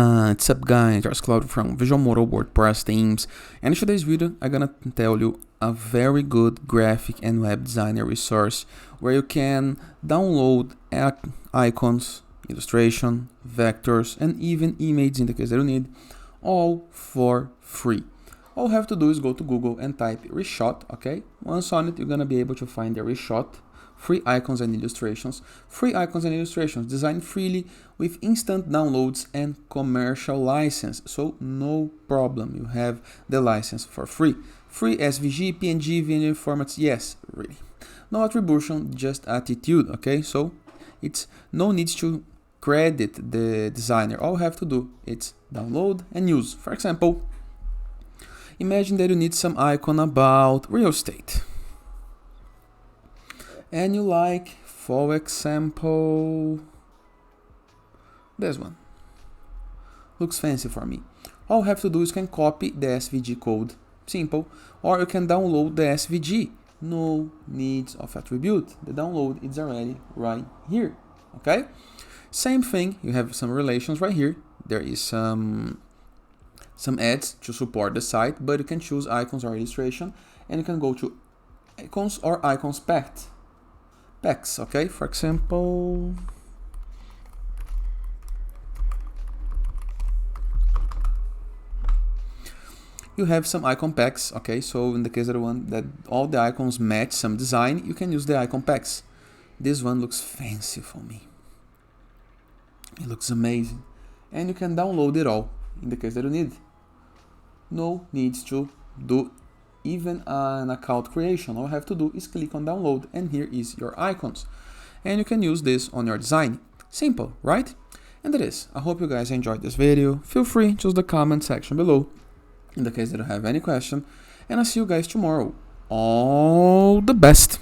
What's up guys, it's Claudio from Visualmodo WordPress themes, and in today's video I'm gonna tell you a very good graphic and web designer resource where you can download icons, illustration, vectors, and even images in the case that you need, all for free. All you have to do is go to Google and type reshot, okay? Once on it, you're gonna be able to find the reshot. Free icons and illustrations. Free icons and illustrations designed freely with instant downloads and commercial license. So no problem, you have the license for free. Free SVG, PNG, video formats, yes, really. No attribution, just attitude, okay? So it's no need to credit the designer. All you have to do is download and use. For example, imagine that you need some icon about real estate. And you like, for example, this one. Looks fancy for me. All you have to do is can copy the SVG code, simple, or you can download the SVG. No needs of attribute. The download is already right here, okay? Same thing, you have some relations right here. There is some ads to support the site, but you can choose icons or illustration, and you can go to icons or icons packed. Packs, okay? For example, you have some icon packs, okay? So in the case of the one that all the icons match some design, you can use the icon packs. This one looks fancy for me. It looks amazing. And you can download it all in the case that you need. No needs to do even an account creation. All you have to do is click on download, and here is your icons, and you can use this on your design. Simple, right? And that is. I hope you guys enjoyed this video. Feel free to use the comment section below in the case that you have any question, and I'll see you guys tomorrow. All the best.